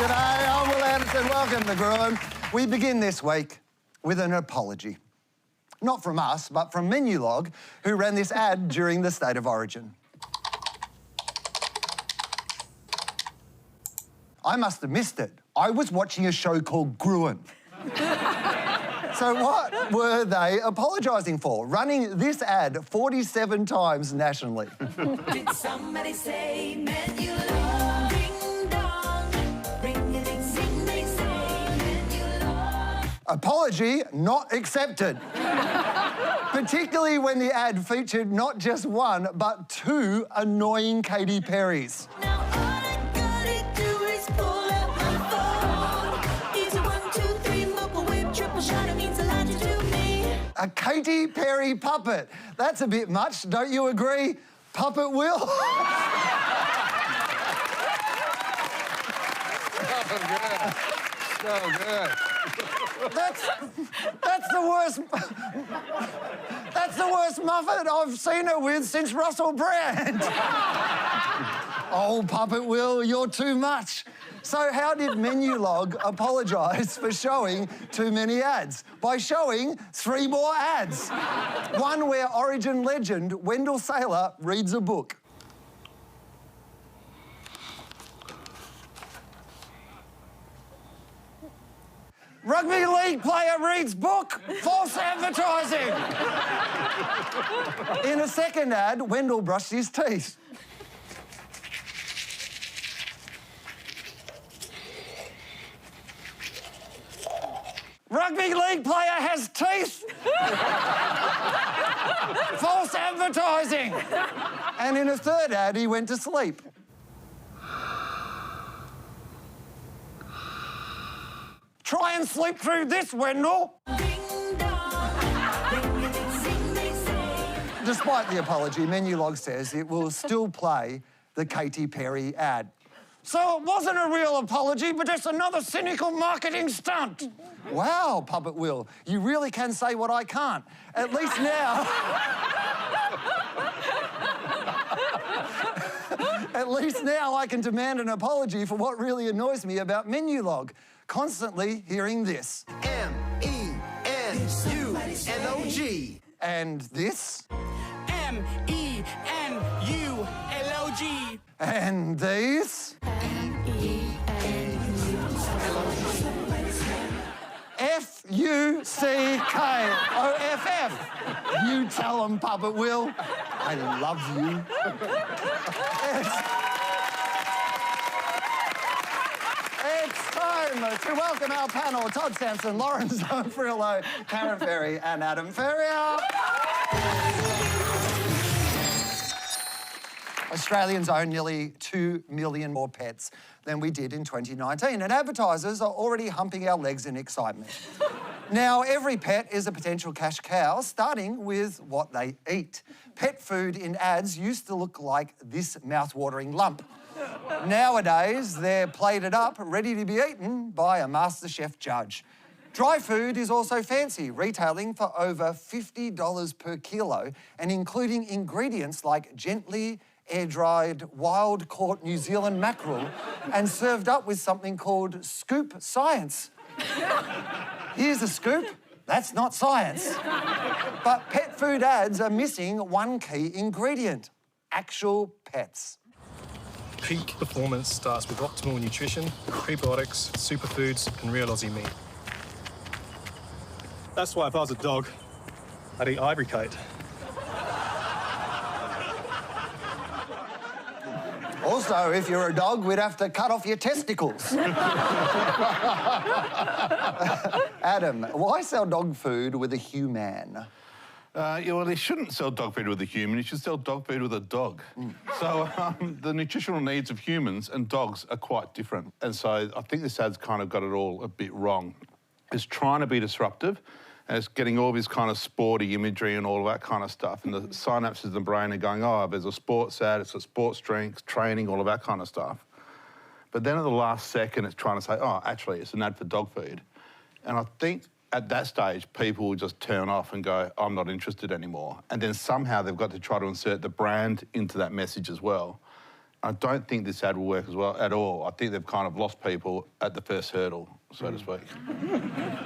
G'day, I'm Will Anderson. Welcome to Gruen. We begin this week with an apology. Not from us, but from Menulog, who ran this ad during the State of Origin. I must have missed it. I was watching a show called Gruen. So what were they apologising for? Running this ad 47 times nationally. Did somebody say Menulog? Ding dong. Ring a ding sing they say Menulog. Apology not accepted. Particularly when the ad featured not just one, but two annoying Katy Perrys. Now all I gotta do is pull out my phone. It's a 1, 2, 3, mobile whip, triple shot. It means a lot to me. A Katy Perry puppet. That's a bit much, don't you agree? Puppet Will? So good. So good. That's the worst. That's the worst muffet I've seen her with since Russell Brand. Oh, Puppet Will, you're too much. So how did Menulog apologise for showing too many ads? By showing 3 more ads. One where Origin legend Wendell Saylor reads a book. Rugby league player reads book, false advertising. In a second ad, Wendell brushed his teeth. Rugby league player has teeth. False advertising. And in a third ad, he went to sleep. Try and sleep through this, Wendell. Ding dong. Ring a ding sing they say. Despite the apology, Menulog says it will still play the Katy Perry ad. So it wasn't a real apology, but just another cynical marketing stunt. Wow, Puppet Will, you really can say what I can't. At least now... At least now I can demand an apology for what really annoys me about Menulog. Constantly hearing this. M-E-N-U-L-O-G. And this. M-E-N-U-L-O-G. And these. F-U-C-K-O-F-F. You tell them, Puppet Will. I love you. It's time to welcome our panel, Todd Sampson, Lawrence Frillo, Karen Ferry and Adam Ferrier. Australians own nearly 2 million more pets than we did in 2019, and advertisers are already humping our legs in excitement. Now, every pet is a potential cash cow, starting with what they eat. Pet food in ads used to look like this mouth-watering lump. Nowadays, they're plated up, ready to be eaten by a MasterChef judge. Dry food is also fancy, retailing for over $50 per kilo and including ingredients like gently air-dried, wild-caught New Zealand mackerel and served up with something called scoop science. Here's a scoop. That's not science. But pet food ads are missing one key ingredient: actual pets. Peak performance starts with optimal nutrition, prebiotics, superfoods, and real Aussie meat. That's why if I was a dog, I'd eat ivory coat. Also, if you're a dog, we'd have to cut off your testicles. Adam, why sell dog food with a human? Yeah, well, they shouldn't sell dog food with a human. You should sell dog food with a dog. So the nutritional needs of humans and dogs are quite different. And so I think this ad's kind of got it all a bit wrong. It's trying to be disruptive, and it's getting all this kind of sporty imagery and all of that kind of stuff. And the synapses in the brain are going, oh, there's a sports ad, it's a sports drink, training, all of that kind of stuff. But then at the last second, it's trying to say, oh, actually, it's an ad for dog food. And I think at that stage, people will just turn off and go, I'm not interested anymore. And then somehow they've got to try to insert the brand into that message as well. I don't think this ad will work as well at all. I think they've kind of lost people at the first hurdle, so to speak.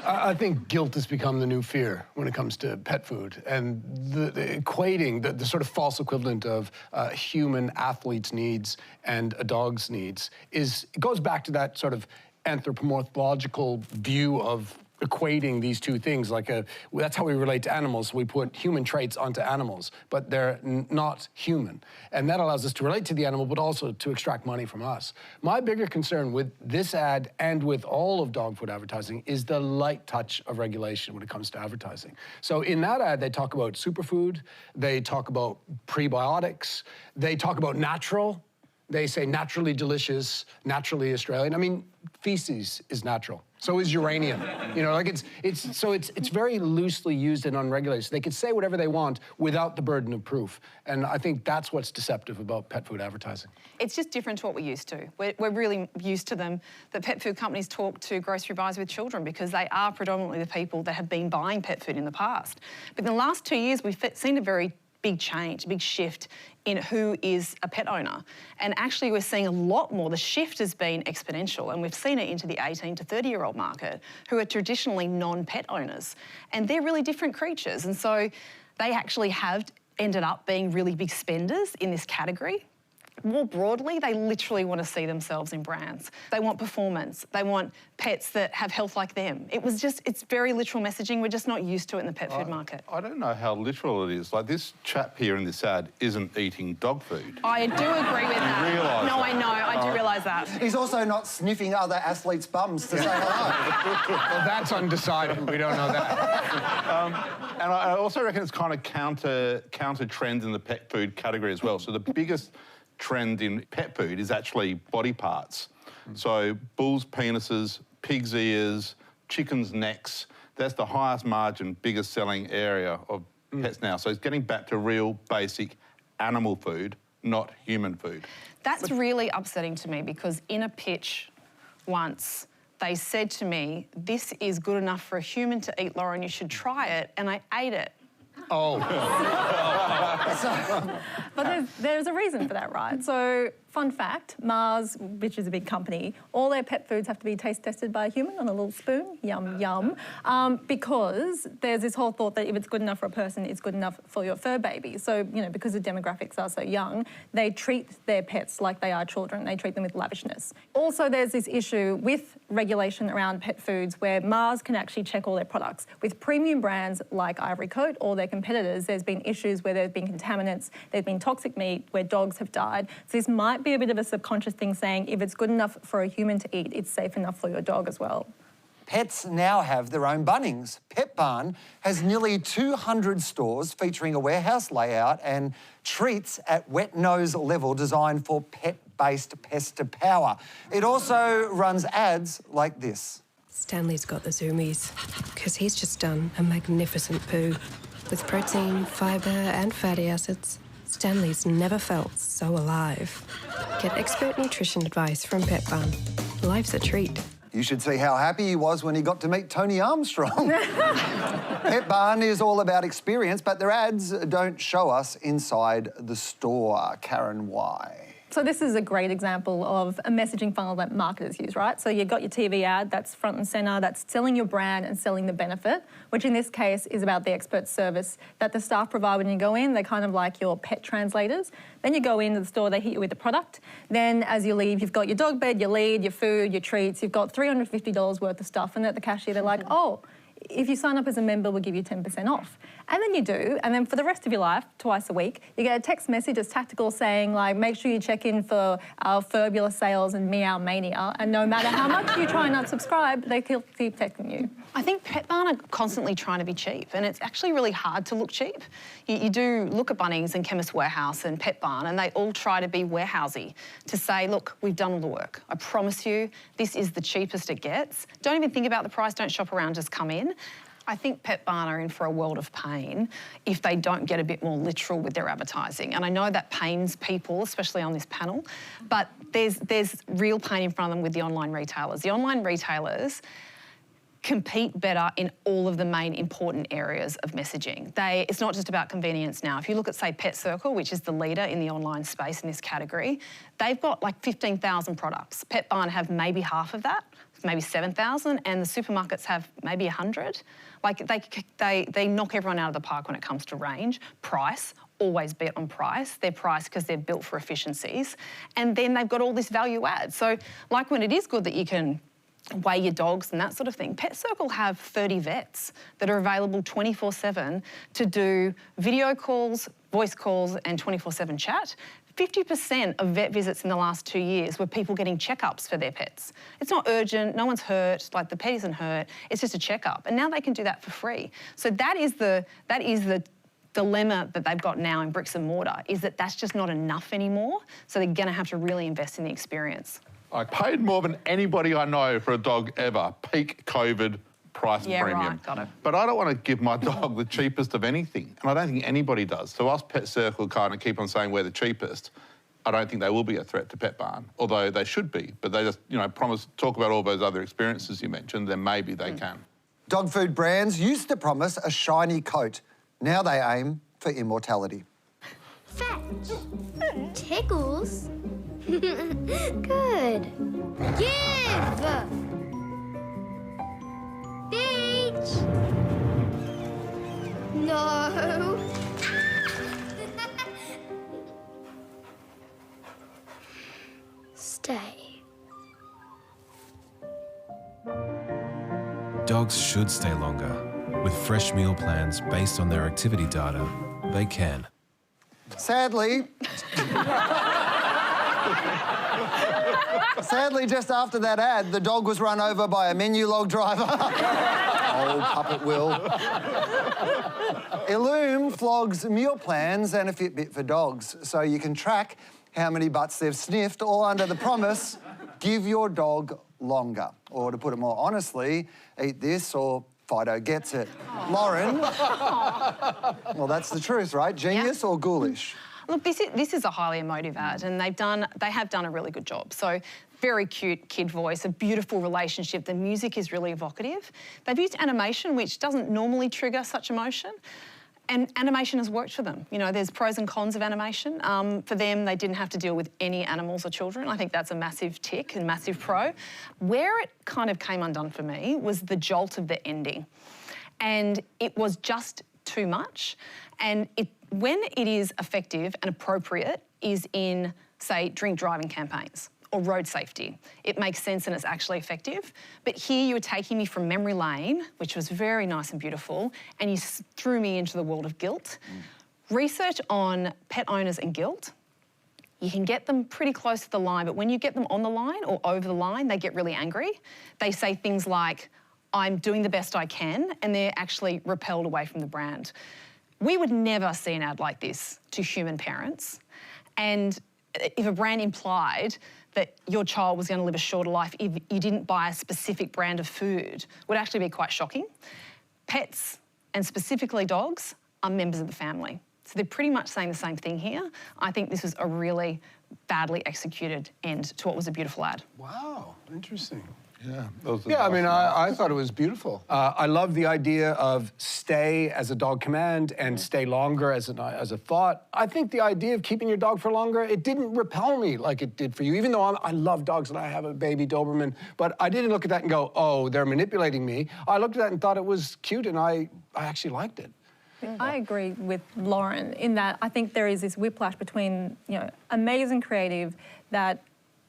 I think guilt has become the new fear when it comes to pet food, and the equating the sort of false equivalent of human athletes' needs and a dog's needs it goes back to that sort of anthropomorphological view of equating these two things. That's how we relate to animals. We put human traits onto animals, but they're not human. And that allows us to relate to the animal, but also to extract money from us. My bigger concern with this ad and with all of dog food advertising is the light touch of regulation when it comes to advertising. So in that ad, they talk about superfood, they talk about prebiotics, they talk about natural. They say naturally delicious, naturally Australian. I mean, feces is natural. So is uranium. You know, like it's very loosely used and unregulated. So they can say whatever they want without the burden of proof. And I think that's what's deceptive about pet food advertising. It's just different to what we're used to. We're really used to them. The pet food companies talk to grocery buyers with children because they are predominantly the people that have been buying pet food in the past. But in the last 2 years, we've seen a very big change, a big shift in who is a pet owner. And actually we're seeing a lot more. The shift has been exponential, and we've seen it into the 18 to 30-year-old market who are traditionally non-pet owners. And they're really different creatures. And so they actually have ended up being really big spenders in this category. More broadly, they literally want to see themselves in brands. They want performance. They want pets that have health like them. It's very literal messaging. We're just not used to it in the pet food market. I don't know how literal it is. Like, this chap here in this ad isn't eating dog food. I do agree with that. You realise No, that? I know. I do realise that. He's also not sniffing other athletes' bums to say hello. Well, that's undecided. We don't know that. And I also reckon it's kind of counter trends in the pet food category as well. So the biggest trend in pet food is actually body parts. So bulls' penises, pigs' ears, chickens' necks, that's the highest margin, biggest selling area of pets now. So it's getting back to real basic animal food, not human food. That's really upsetting to me because in a pitch once, they said to me, this is good enough for a human to eat, Lauren, you should try it, and I ate it. Oh. But there's a reason for that, right? So, fun fact, Mars, which is a big company, all their pet foods have to be taste tested by a human on a little spoon, yum, yum, because there's this whole thought that if it's good enough for a person, it's good enough for your fur baby. So, you know, because the demographics are so young, they treat their pets like they are children. They treat them with lavishness. Also, there's this issue with regulation around pet foods where Mars can actually check all their products. With premium brands like Ivory Coat or their competitors, there's been issues where there's been contaminants, there's been toxic meat, where dogs have died. So this might be a bit of a subconscious thing saying if it's good enough for a human to eat, it's safe enough for your dog as well. Pets now have their own Bunnings. Pet Barn has nearly 200 stores featuring a warehouse layout and treats at wet nose level designed for pet-based pest power. It also runs ads like this. Stanley's got the zoomies because he's just done a magnificent poo. With protein, fibre and fatty acids, Stanley's never felt so alive. Get expert nutrition advice from Pet Barn. Life's a treat. You should see how happy he was when he got to meet Tony Armstrong. Pet Barn is all about experience, but their ads don't show us inside the store. Karen, why? So this is a great example of a messaging funnel that marketers use, right? So you've got your TV ad, that's front and centre, that's selling your brand and selling the benefit, which in this case is about the expert service that the staff provide when you go in. They're kind of like your pet translators. Then you go into the store, they hit you with the product. Then as you leave, you've got your dog bed, your lead, your food, your treats. You've got $350 worth of stuff. And at the cashier, they're like, oh, if you sign up as a member, we'll give you 10% off. And then you do, and then for the rest of your life, twice a week, you get a text message that's tactical saying, like, make sure you check in for our Furbula sales and Meow Mania, and no matter how much you try and unsubscribe, they keep texting you. I think Pet Barn are constantly trying to be cheap, and it's actually really hard to look cheap. You do look at Bunnings and Chemist Warehouse and Pet Barn, and they all try to be warehousey, to say, look, we've done all the work. I promise you, this is the cheapest it gets. Don't even think about the price, don't shop around, just come in. I think Pet Barn are in for a world of pain if they don't get a bit more literal with their advertising. And I know that pains people, especially on this panel, but there's real pain in front of them with the online retailers. The online retailers compete better in all of the main important areas of messaging. It's not just about convenience now. If you look at, say, Pet Circle, which is the leader in the online space in this category, they've got like 15,000 products. Pet Barn have maybe half of that, maybe 7,000, and the supermarkets have maybe 100. Like they knock everyone out of the park when it comes to range. Price, always bet on price. They're priced because they're built for efficiencies. And then they've got all this value add. So like when it is good that you can weigh your dogs and that sort of thing, Pet Circle have 30 vets that are available 24/7 to do video calls, voice calls and 24/7 chat. 50% of vet visits in the last 2 years were people getting checkups for their pets. It's not urgent, no one's hurt, like the pet isn't hurt, it's just a checkup. And now they can do that for free. So that is the dilemma that they've got now in bricks and mortar, is that that's just not enough anymore. So they're gonna have to really invest in the experience. I paid more than anybody I know for a dog ever. Peak COVID price premium. Right, got it. But I don't want to give my dog the cheapest of anything, and I don't think anybody does. So us Pet Circle kind of keep on saying we're the cheapest. I don't think they will be a threat to Pet Barn, although they should be. But they just, talk about all those other experiences you mentioned, then maybe they can. Dog food brands used to promise a shiny coat. Now they aim for immortality. Fetch. Tickles. Good. Give. Beach. No. Stay. Dogs should stay longer. With fresh meal plans based on their activity data, they can. Sadly, just after that ad, the dog was run over by a menu log driver. Old puppet Will. Illume flogs meal plans and a Fitbit for dogs, so you can track how many butts they've sniffed, all under the promise, give your dog longer. Or to put it more honestly, eat this or Fido gets it. Lauren, well, that's the truth, right? Genius or ghoulish? Look, this is a highly emotive ad, and they have done a really good job. So very cute kid voice, a beautiful relationship. The music is really evocative. They've used animation, which doesn't normally trigger such emotion. And animation has worked for them. There's pros and cons of animation. For them, they didn't have to deal with any animals or children. I think that's a massive tick and massive pro. Where it kind of came undone for me was the jolt of the ending. And it was just too much. And when it is effective and appropriate is in, say, drink driving campaigns or road safety. It makes sense and it's actually effective. But here you were taking me from memory lane, which was very nice and beautiful, and you threw me into the world of guilt. Research on pet owners and guilt, you can get them pretty close to the line, but when you get them on the line or over the line, they get really angry. They say things like, I'm doing the best I can, and they're actually repelled away from the brand. We would never see an ad like this to human parents. And if a brand implied that your child was going to live a shorter life if you didn't buy a specific brand of food, would actually be quite shocking. Pets, and specifically dogs, are members of the family. So they're pretty much saying the same thing here. I think this was a really badly executed end to what was a beautiful ad. Wow, interesting. Yeah. I thought it was beautiful. I love the idea of stay as a dog command and stay longer as a thought. I think the idea of keeping your dog for longer, it didn't repel me like it did for you, even though I love dogs and I have a baby Doberman, but I didn't look at that and go, oh, they're manipulating me. I looked at that and thought it was cute, and I actually liked it. I agree with Lauren in that I think there is this whiplash between, amazing creative that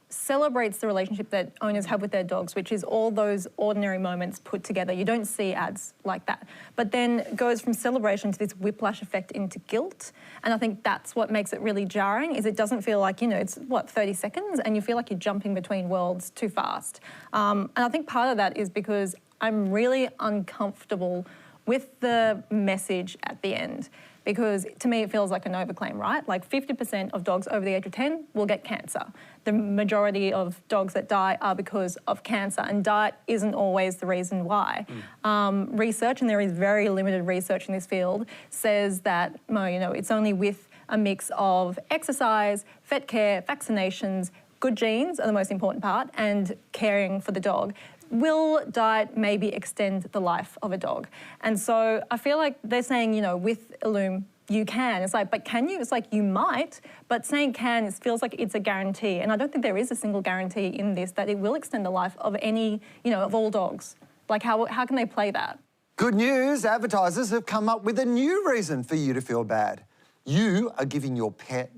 celebrates the relationship that owners have with their dogs, which is all those ordinary moments put together. You don't see ads like that. But then goes from celebration to this whiplash effect into guilt. And I think that's what makes it really jarring, is it doesn't feel like, it's, 30 seconds, and you feel like you're jumping between worlds too fast. And I think part of that is because I'm really uncomfortable with the message at the end. Because to me, it feels like an overclaim, right? Like 50% of dogs over the age of 10 will get cancer. The majority of dogs that die are because of cancer, and diet isn't always the reason why. Research, and there is very limited research in this field, says that, it's only with a mix of exercise, vet care, vaccinations, good genes are the most important part, and caring for the dog, will diet maybe extend the life of a dog? And so I feel like they're saying, you know, with Illume, you can. It's like, but can you? It's like, you might, but saying can, it feels like it's a guarantee. And I don't think there is a single guarantee in this that it will extend the life of any, you know, of all dogs. Like, how can they play that? Good news, advertisers have come up with a new reason for you to feel bad. You are giving your pet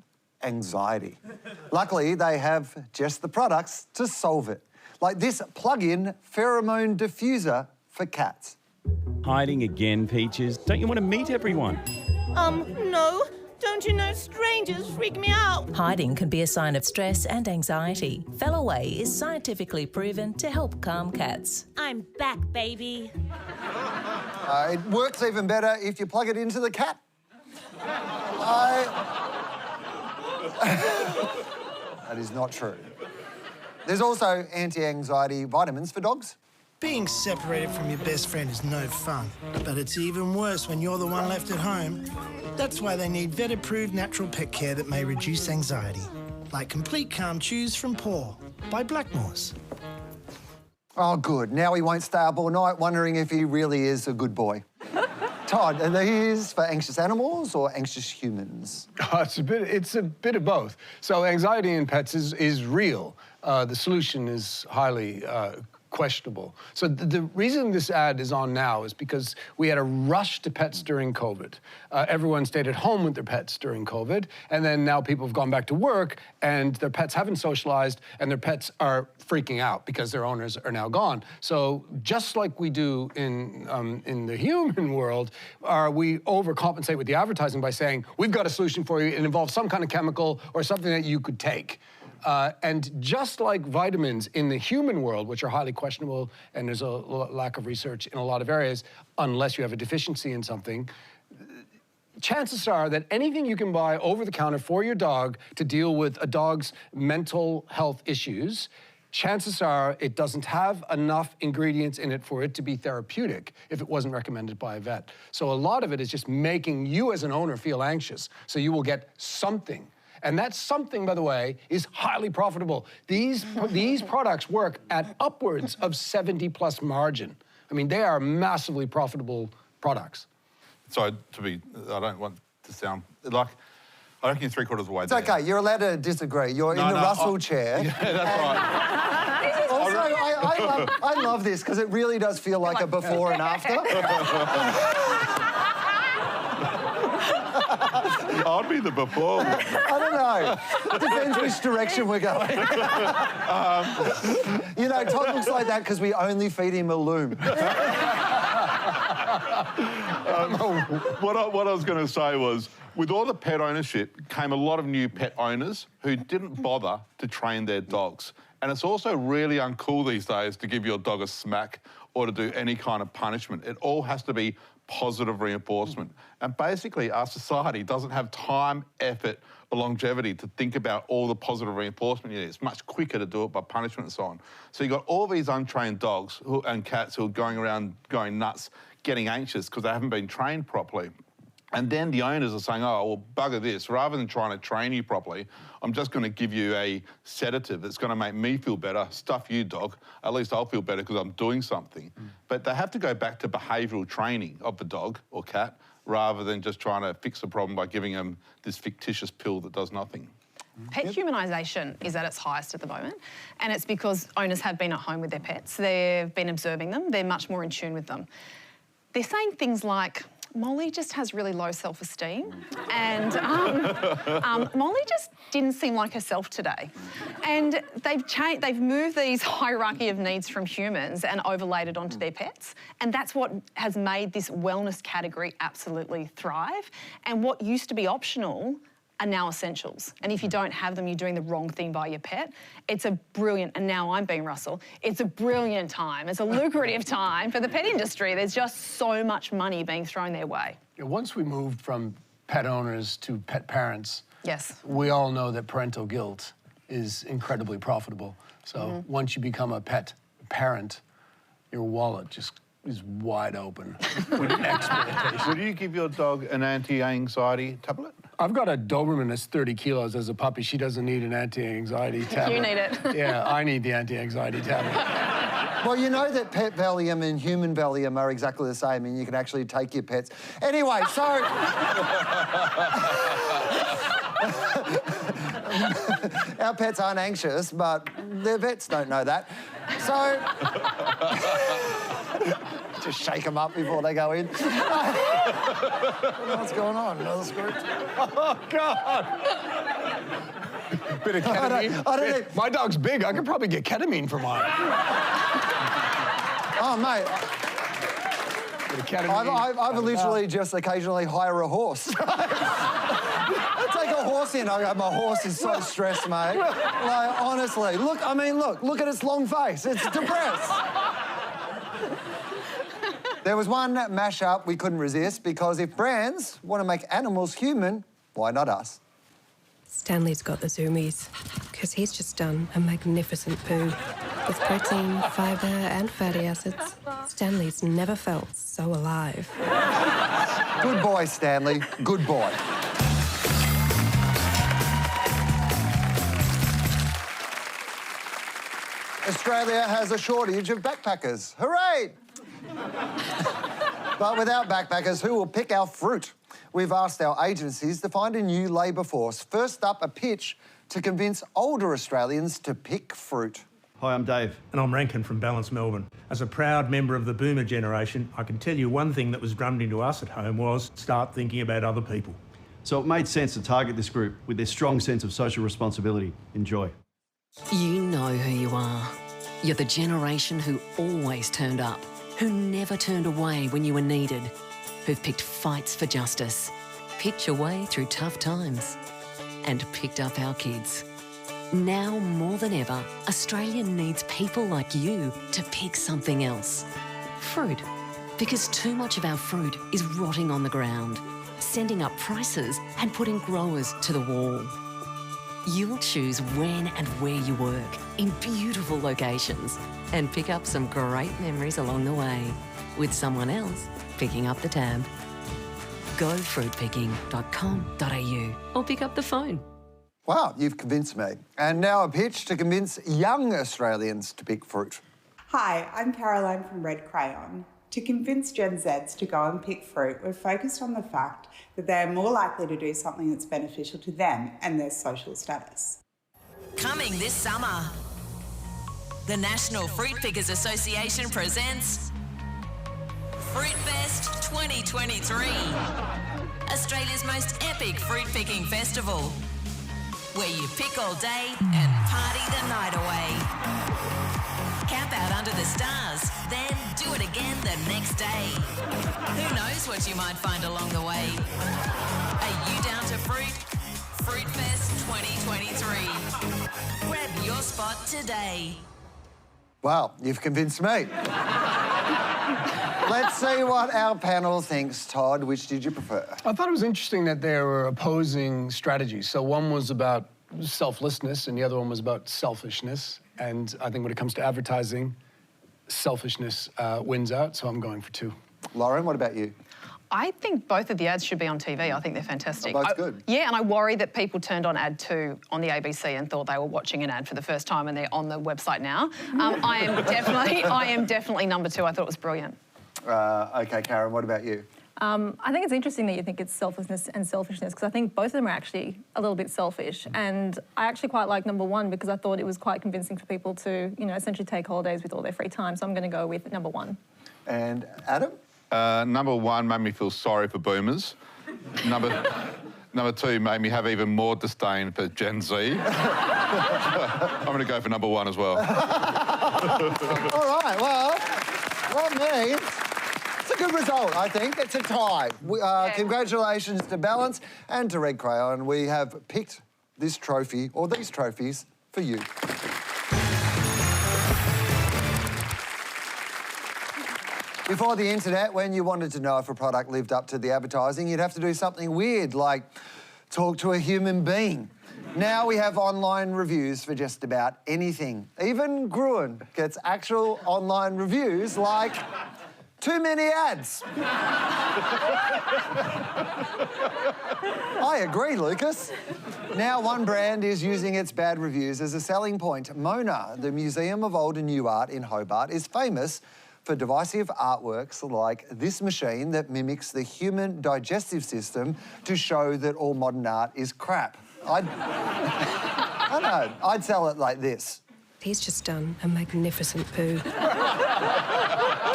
anxiety. Luckily, they have just the products to solve it. Like this plug-in pheromone diffuser for cats. Hiding again, Peaches? Don't you want to meet everyone? No. Don't you know strangers freak me out? Hiding can be a sign of stress and anxiety. Fellaway is scientifically proven to help calm cats. I'm back, baby. It works even better if you plug it into the cat. That is not true. There's also anti-anxiety vitamins for dogs. Being separated from your best friend is no fun, but it's even worse when you're the one left at home. That's why they need vet-approved natural pet care that may reduce anxiety, like Complete Calm Chews from Paw by Blackmores. Oh, good. Now he won't stay up all night wondering if he really is a good boy. Todd, are these for anxious animals or anxious humans? It's a bit of both. So anxiety in pets is real. The solution is highly questionable. So the reason this ad is on now is because we had a rush to pets during COVID. Everyone stayed at home with their pets during COVID, and then now people have gone back to work and their pets haven't socialized and their pets are freaking out because their owners are now gone. So just like we do in the human world, we overcompensate with the advertising by saying, we've got a solution for you. It involves some kind of chemical or something that you could take. And just like vitamins in the human world, which are highly questionable, and there's a lack of research in a lot of areas, unless you have a deficiency in something, chances are that anything you can buy over the counter for your dog to deal with a dog's mental health issues, chances are it doesn't have enough ingredients in it for it to be therapeutic if it wasn't recommended by a vet. So a lot of it is just making you as an owner feel anxious, so you will get something. And that something, by the way, is highly profitable. These products work at upwards of 70+ margin. I mean, they are massively profitable products. So I don't want to sound like, I reckon you're 3/4 of the way there. It's okay, you're allowed to disagree. You're in the Russell chair. Yeah, that's right. Also, I love this because it really does feel like a before and after. I'd be the before. I don't know. Depends which direction we're going. You know, Todd looks like that because we only feed him Illume. What I was going to say was, with all the pet ownership came a lot of new pet owners who didn't bother to train their dogs. And it's also really uncool these days to give your dog a smack or to do any kind of punishment. It all has to be positive reinforcement. And basically, our society doesn't have time, effort, or longevity to think about all the positive reinforcement you need. It's much quicker to do it by punishment and so on. So you've got all these untrained dogs and cats who are going around going nuts, getting anxious because they haven't been trained properly. And then the owners are saying, oh, well, bugger this. Rather than trying to train you properly, I'm just going to give you a sedative that's going to make me feel better. Stuff you, dog. At least I'll feel better because I'm doing something. But they have to go back to behavioural training of the dog or cat rather than just trying to fix the problem by giving them this fictitious pill that does nothing. Pet humanisation is at its highest at the moment, and it's because owners have been at home with their pets. They've been observing them. They're much more in tune with them. They're saying things like, Molly just has really low self-esteem, and Molly just didn't seem like herself today. And they've moved these hierarchy of needs from humans and overlaid it onto their pets, and that's what has made this wellness category absolutely thrive. And what used to be optional are now essentials. And if you don't have them, you're doing the wrong thing by your pet. It's a brilliant, and now I'm being Russell, it's a brilliant time. It's a lucrative time for the pet industry. There's just so much money being thrown their way. Once we moved from pet owners to pet parents, yes, we all know that parental guilt is incredibly profitable. So once you become a pet parent, your wallet just is wide open with exploitation. Would you give your dog an anti-anxiety tablet? I've got a Doberman that's 30 kilos as a puppy. She doesn't need an anti-anxiety tablet. You need it. Yeah, I need the anti-anxiety tablet. Well, you know that pet Valium and human Valium are exactly the same, and you can actually take your pets. Anyway, so... Our pets aren't anxious, but their vets don't know that. So... Just shake them up before they go in. What's going on? Another script? Oh, God! Bit of ketamine. I don't know. My dog's big. I could probably get ketamine for mine. Oh, mate. Bit of ketamine. I literally just occasionally hire a horse. I take a horse in. I go, my horse is so stressed, mate. Like, honestly, look at its long face. It's depressed. There was one mashup we couldn't resist because if brands want to make animals human, why not us? Stanley's got the zoomies, because he's just done a magnificent poo. With protein, fibre and fatty acids, Stanley's never felt so alive. Good boy, Stanley. Good boy. Australia has a shortage of backpackers. Hooray! But without backpackers, who will pick our fruit? We've asked our agencies to find a new labour force. First up, a pitch to convince older Australians to pick fruit. Hi, I'm Dave. And I'm Rankin from Balance Melbourne. As a proud member of the boomer generation, I can tell you one thing that was drummed into us at home was start thinking about other people. So it made sense to target this group with their strong sense of social responsibility. Enjoy. You know who you are. You're the generation who always turned up, who never turned away when you were needed, who've picked fights for justice, picked your way through tough times, and picked up our kids. Now more than ever, Australia needs people like you to pick something else. Fruit. Because too much of our fruit is rotting on the ground, sending up prices and putting growers to the wall. You'll choose when and where you work in beautiful locations and pick up some great memories along the way with someone else picking up the tab. Go fruitpicking.com.au or pick up the phone. Wow, you've convinced me. And now a pitch to convince young Australians to pick fruit. Hi, I'm Caroline from Red Crayon. To convince Gen Zs to go and pick fruit, we're focused on the fact that they are more likely to do something that's beneficial to them and their social status. Coming this summer, the National Fruit Pickers Association presents Fruit Fest 2023, Australia's most epic fruit picking festival, where you pick all day and party the night away. Camp out under the stars, then do it again the next day. Who knows what you might find along the way? Are you down to fruit? Fruit Fest 2023. Grab your spot today. Wow, you've convinced me. Let's see what our panel thinks. Todd, which did you prefer? I thought it was interesting that there were opposing strategies. So one was about selflessness and the other one was about selfishness. And I think when it comes to advertising, selfishness wins out, so I'm going for 2. Lauren, what about you? I think both of the ads should be on TV. I think they're fantastic. Oh, both good. Yeah, and I worry that people turned on ad 2 on the ABC and thought they were watching an ad for the first time and they're on the website now. I am definitely number 2. I thought it was brilliant. OK, Karen, what about you? I think it's interesting that you think it's selflessness and selfishness because I think both of them are actually a little bit selfish. And I actually quite like number 1 because I thought it was quite convincing for people to, you know, essentially take holidays with all their free time. So I'm going to go with number 1. And Adam? Number 1 made me feel sorry for boomers. Number 2 made me have even more disdain for Gen Z. I'm going to go for number 1 as well. All right, well, that means it's a good result, I think. It's a tie. Congratulations to Balance and to Red Crayon. We have picked this trophy, or these trophies, for you. Before the internet, when you wanted to know if a product lived up to the advertising, you'd have to do something weird, like talk to a human being. Now we have online reviews for just about anything. Even Gruen gets actual online reviews like too many ads. I agree, Lucas. Now one brand is using its bad reviews as a selling point. Mona, the Museum of Old and New Art in Hobart, is famous for divisive artworks like this machine that mimics the human digestive system to show that all modern art is crap. I don't know, I'd sell it like this. He's just done a magnificent poo.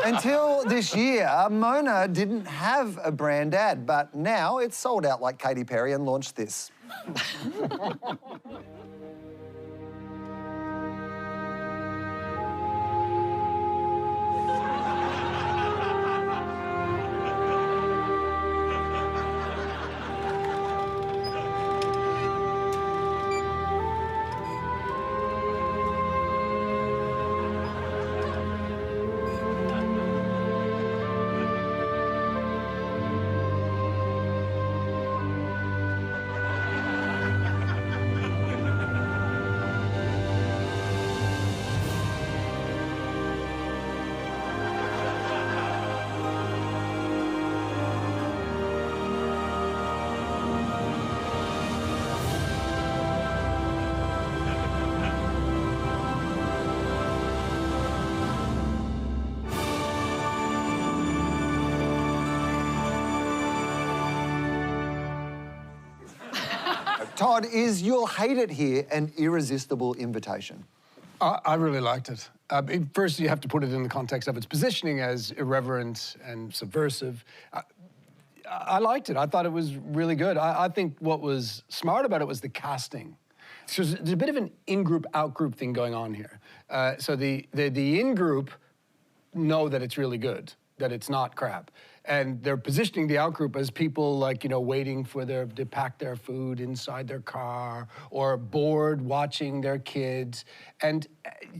Until this year, Mona didn't have a brand ad, but now it's sold out like Katy Perry and launched this. Todd, is You'll Hate It Here an irresistible invitation? I really liked it. First, you have to put it in the context of its positioning as irreverent and subversive. I liked it. I thought it was really good. I think what was smart about it was the casting. So there's a bit of an in-group, out-group thing going on here. So the in-group know that it's really good, that it's not crap. And they're positioning the out-group as people like, you know, waiting for to pack their food inside their car or bored watching their kids. And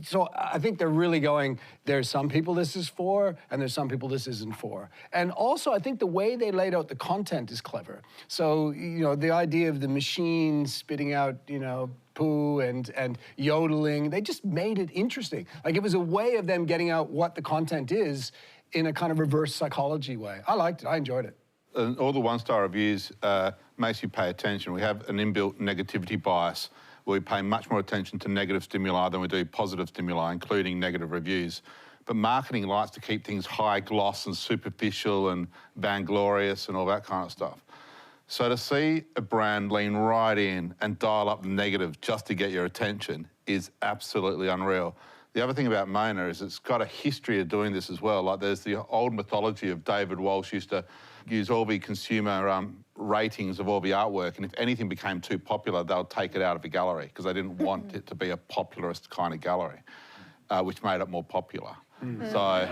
so I think they're really going, there's some people this is for, and there's some people this isn't for. And also, I think the way they laid out the content is clever. So, you know, the idea of the machine spitting out, you know, poo and yodeling, they just made it interesting. Like, it was a way of them getting out what the content is in a kind of reverse psychology way. I liked it, I enjoyed it. And all the one-star reviews makes you pay attention. We have an inbuilt negativity bias where we pay much more attention to negative stimuli than we do positive stimuli, including negative reviews. But marketing likes to keep things high gloss and superficial and vainglorious and all that kind of stuff. So to see a brand lean right in and dial up the negative just to get your attention is absolutely unreal. The other thing about Mona is it's got a history of doing this as well. Like, there's the old mythology of David Walsh used to use all the consumer ratings of all the artwork, and if anything became too popular, they'll take it out of the gallery because they didn't want it to be a popularist kind of gallery, which made it more popular. So,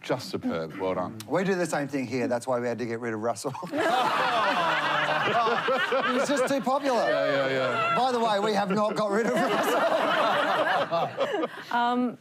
just superb. Well done. We do the same thing here. That's why we had to get rid of Russell. He was just too popular. Yeah. By the way, we have not got rid of Russell.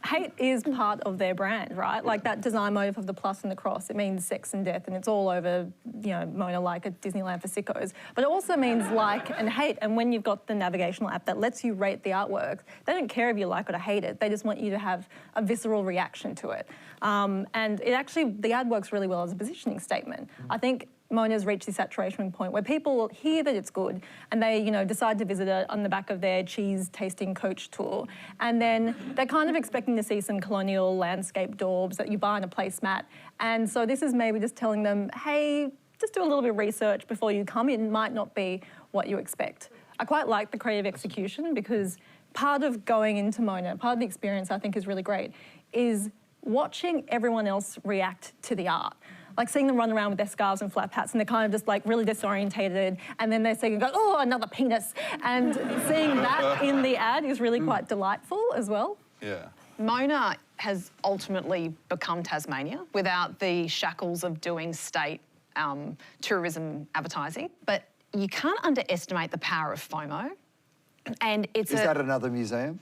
Hate is part of their brand, right? Like that design motive of the plus and the cross, it means sex and death, and it's all over, you know, Mona like a Disneyland for sickos. But it also means like and hate, and when you've got the navigational app that lets you rate the artwork, they don't care if you like it or hate it, they just want you to have a visceral reaction to it. And it actually, the ad works really well as a positioning statement. I think Mona's reached this saturation point where people hear that it's good and they, you know, decide to visit it on the back of their cheese tasting coach tour. And then they're kind of expecting to see some colonial landscape daubs that you buy on a placemat. And so this is maybe just telling them, hey, just do a little bit of research before you come in. It might not be what you expect. I quite like the creative execution because part of going into Mona, part of the experience I think is really great, is watching everyone else react to the art. Like seeing them run around with their scarves and flap hats and they're kind of just like really disorientated, and then they're saying, oh, another penis. And seeing that in the ad is really quite delightful as well. Yeah. Mona has ultimately become Tasmania without the shackles of doing state tourism advertising. But you can't underestimate the power of FOMO. And it's Is that another museum?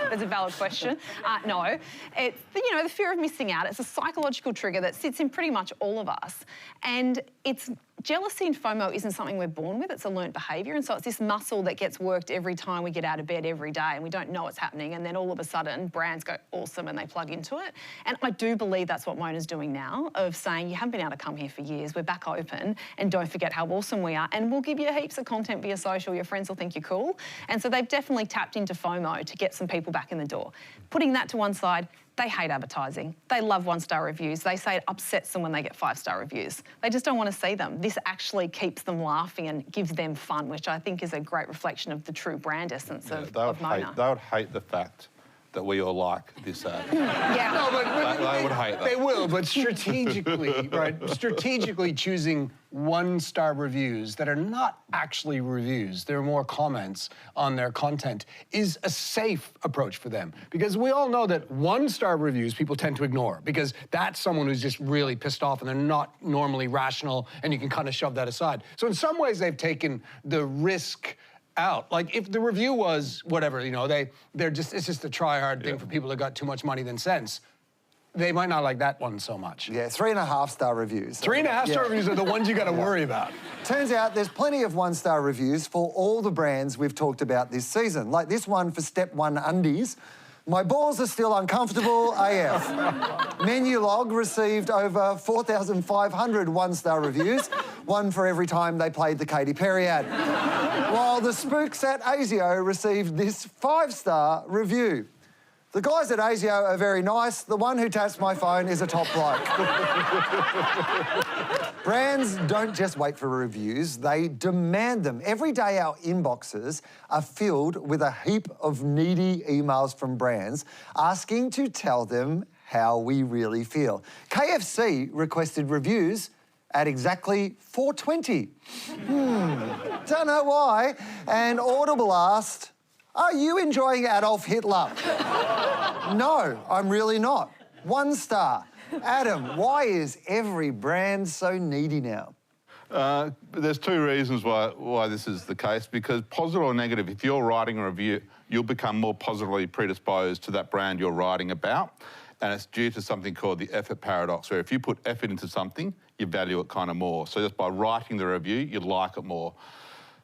That's a valid question. No, it's the fear of missing out. It's a psychological trigger that sits in pretty much all of us, and it's jealousy and FOMO isn't something we're born with, it's a learnt behaviour. And so it's this muscle that gets worked every time we get out of bed every day and we don't know it's happening. And then all of a sudden, brands go awesome and they plug into it. And I do believe that's what Mona's doing now, of saying, you haven't been able to come here for years, we're back open, and don't forget how awesome we are. And we'll give you heaps of content via social, your friends will think you're cool. And so they've definitely tapped into FOMO to get some people back in the door. Putting that to one side, they hate advertising. They love 1-star reviews. They say it upsets them when they get 5-star reviews. They just don't want to see them. This actually keeps them laughing and gives them fun, which I think is a great reflection of the true brand essence of Mona. They would hate the fact that we all like this ad. Yeah. No, but They would hate that. They will, but strategically, right? Strategically choosing 1-star reviews that are not actually reviews, they're more comments on their content, is a safe approach for them. Because we all know that 1-star reviews people tend to ignore, because that's someone who's just really pissed off and they're not normally rational, and you can kind of shove that aside. So in some ways, they've taken the risk out. Like, if the review was whatever, you know, it's just a try-hard thing for people that got too much money than sense, they might not like that one so much. Yeah, 3.5-star reviews. 3.5-star reviews are the ones you got to worry about. Turns out there's plenty of 1-star reviews for all the brands we've talked about this season. Like this one for Step 1 Undies. My balls are still uncomfortable AF. Menulog received over 4,500 1-star reviews, one for every time they played the Katy Perry ad. While the spooks at ASIO received this 5-star review. The guys at ASIO are very nice. The one who taps my phone is a top bloke. Brands don't just wait for reviews, they demand them. Every day our inboxes are filled with a heap of needy emails from brands asking to tell them how we really feel. KFC requested reviews at exactly 4:20. Don't know why. And Audible asked, are you enjoying Adolf Hitler? No, I'm really not. 1 star. Adam, why is every brand so needy now? There's 2 reasons why this is the case. Because positive or negative, if you're writing a review, you'll become more positively predisposed to that brand you're writing about. And it's due to something called the effort paradox, where if you put effort into something, you value it kind of more. So just by writing the review, you like it more.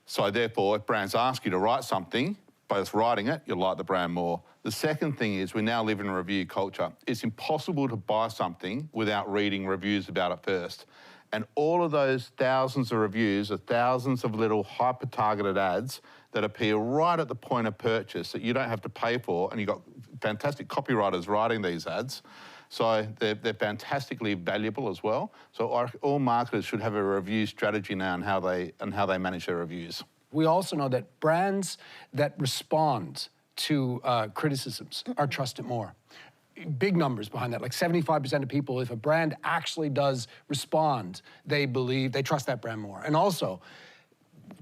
So therefore, if brands ask you to write something, by just writing it, you'll like the brand more. The second thing is we now live in a review culture. It's impossible to buy something without reading reviews about it first. And all of those thousands of reviews are thousands of little hyper-targeted ads that appear right at the point of purchase that you don't have to pay for, and you've got fantastic copywriters writing these ads. So they're fantastically valuable as well. So all marketers should have a review strategy now on how they manage their reviews. We also know that brands that respond to criticisms are trusted more. Big numbers behind that, like 75% of people, if a brand actually does respond, they trust that brand more. And also,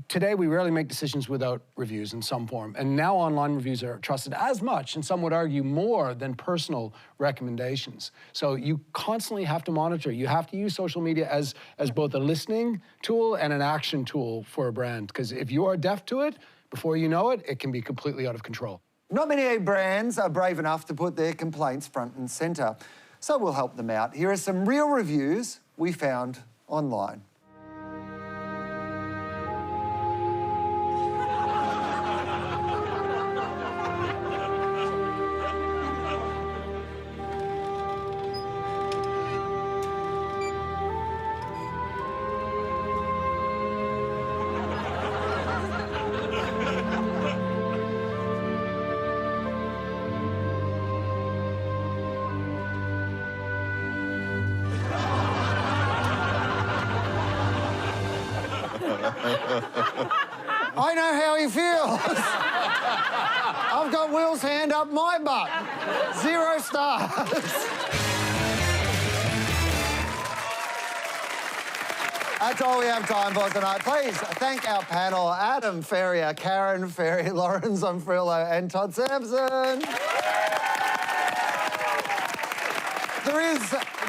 today we rarely make decisions without reviews in some form, and now online reviews are trusted as much, and some would argue more, than personal recommendations. So you constantly have to monitor. You have to use social media as both a listening tool and an action tool for a brand, because if you are deaf to it, before you know it, it can be completely out of control. Not many brands are brave enough to put their complaints front and centre, so we'll help them out. Here are some real reviews we found online. I know how he feels. I've got Will's hand up my butt. 0 stars. That's all we have time for tonight. Please thank our panel, Adam Ferrier, Karen Ferry, Lauren Zonfrillo and Todd Sampson. There is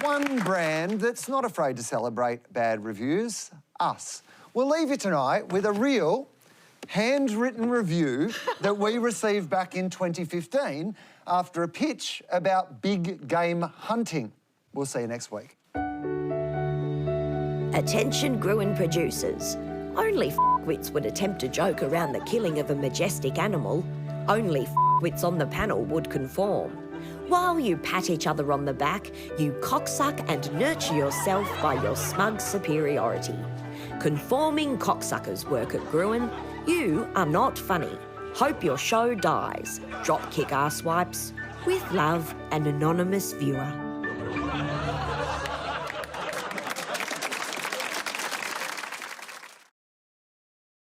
one brand that's not afraid to celebrate bad reviews, us. We'll leave you tonight with a real handwritten review that we received back in 2015 after a pitch about big game hunting. We'll see you next week. Attention Gruen producers. Only f***wits would attempt to joke around the killing of a majestic animal. Only f***wits on the panel would conform. While you pat each other on the back, you cocksuck and nurture yourself by your smug superiority. Conforming cocksuckers work at Gruen. You are not funny. Hope your show dies. Drop kick ass wipes. With love, an anonymous viewer.